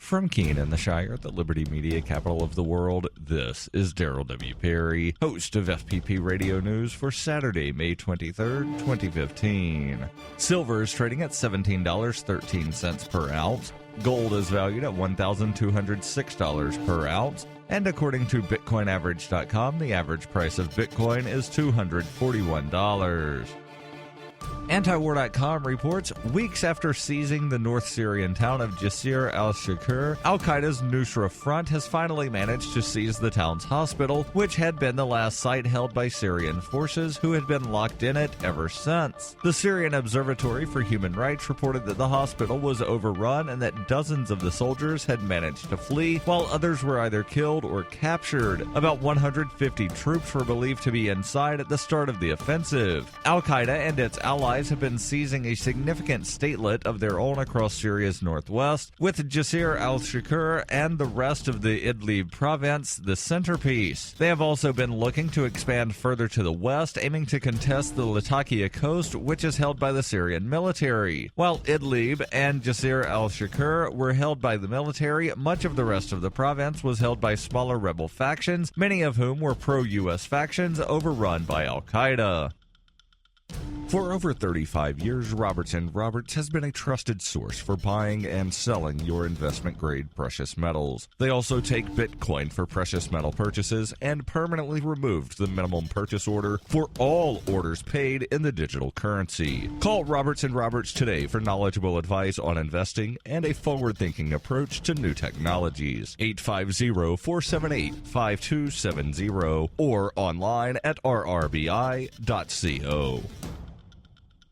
From Keene in the Shire, the Liberty Media capital of the world, this is Daryl W. Perry, host of FPP Radio News for Saturday, May 23rd, 2015. Silver is trading at $17.13 per ounce. Gold is valued at $1,206 per ounce. And according to BitcoinAverage.com, the average price of Bitcoin is $241. Antiwar.com reports, weeks after seizing the North Syrian town of Jisr al-Shakur, Al-Qaeda's Nusra Front has finally managed to seize the town's hospital, which had been the last site held by Syrian forces who had been locked in it ever since. The Syrian Observatory for Human Rights reported that the hospital was overrun and that dozens of the soldiers had managed to flee, while others were either killed or captured. About 150 troops were believed to be inside at the start of the offensive. Al-Qaeda and its allies have been seizing a significant statelet of their own across Syria's northwest, with Jisr al-Shakur and the rest of the Idlib province the centerpiece. They have also been looking to expand further to the west, aiming to contest the Latakia coast, which is held by the Syrian military. While Idlib and Jisr al-Shakur were held by the military, much of the rest of the province was held by smaller rebel factions, many of whom were pro-U.S. factions overrun by Al-Qaeda. For over 35 years, Roberts & Roberts has been a trusted source for buying and selling your investment-grade precious metals. They also take Bitcoin for precious metal purchases and permanently removed the minimum purchase order for all orders paid in the digital currency. Call Roberts & Roberts today for knowledgeable advice on investing and a forward-thinking approach to new technologies. 850-478-5270 or online at rrbi.co.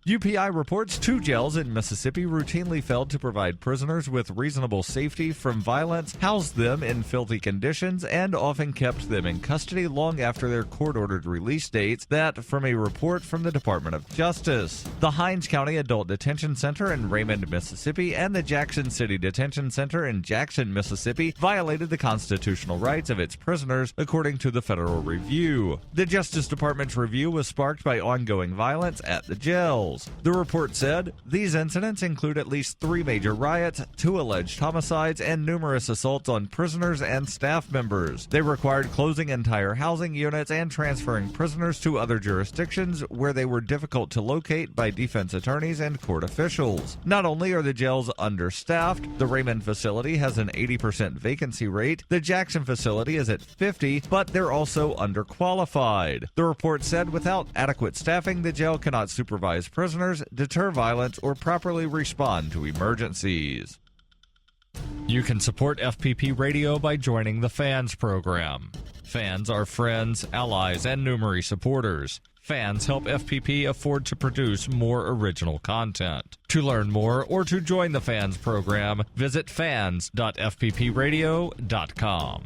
UPI reports 2 jails in Mississippi routinely failed to provide prisoners with reasonable safety from violence, housed them in filthy conditions, and often kept them in custody long after their court-ordered release dates, that from a report from the Department of Justice. The Hinds County Adult Detention Center in Raymond, Mississippi, and the Jackson City Detention Center in Jackson, Mississippi, violated the constitutional rights of its prisoners, according to the Federal Review. The Justice Department's review was sparked by ongoing violence at the jails. The report said, these incidents include at least 3 major riots, 2 alleged homicides, and numerous assaults on prisoners and staff members. They required closing entire housing units and transferring prisoners to other jurisdictions where they were difficult to locate by defense attorneys and court officials. Not only are the jails understaffed, the Raymond facility has an 80% vacancy rate, the Jackson facility is at 50%, but they're also underqualified. The report said without adequate staffing, the jail cannot supervise prisoners, deter violence, or properly respond to emergencies. You can support FPP Radio by joining the Fans program. Fans are friends, allies, and Numeri supporters. Fans help FPP afford to produce more original content. To learn more or to join the Fans program, visit fans.fppradio.com.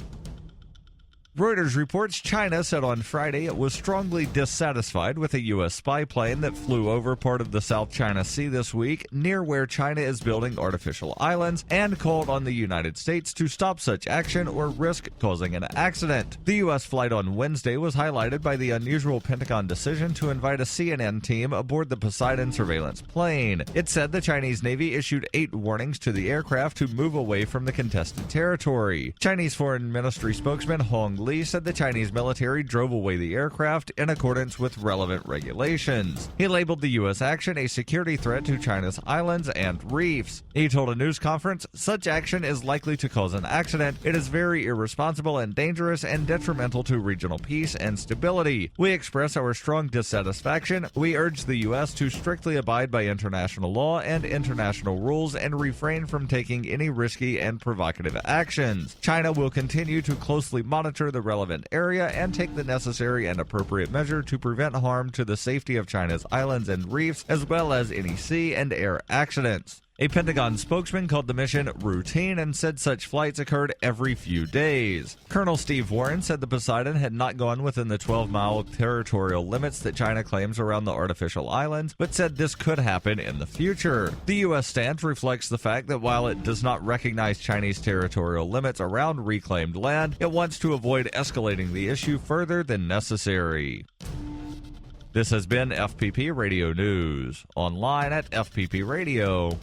Reuters reports China said on Friday it was strongly dissatisfied with a U.S. spy plane that flew over part of the South China Sea this week, near where China is building artificial islands, and called on the United States to stop such action or risk causing an accident. The U.S. flight on Wednesday was highlighted by the unusual Pentagon decision to invite a CNN team aboard the Poseidon surveillance plane. It said the Chinese Navy issued 8 warnings to the aircraft to move away from the contested territory. Chinese Foreign Ministry spokesman Hong Li said the Chinese military drove away the aircraft in accordance with relevant regulations. He labeled the U.S. action a security threat to China's islands and reefs. He told a news conference, such action is likely to cause an accident. It is very irresponsible and dangerous and detrimental to regional peace and stability. We express our strong dissatisfaction. We urge the U.S. to strictly abide by international law and international rules and refrain from taking any risky and provocative actions. China will continue to closely monitor the relevant area and take the necessary and appropriate measure to prevent harm to the safety of China's islands and reefs, as well as any sea and air accidents. A Pentagon spokesman called the mission routine and said such flights occurred every few days. Colonel Steve Warren said the Poseidon had not gone within the 12-mile territorial limits that China claims around the artificial islands, but said this could happen in the future. The U.S. stance reflects the fact that while it does not recognize Chinese territorial limits around reclaimed land, it wants to avoid escalating the issue further than necessary. This has been FPP Radio News, online at fppradio.com.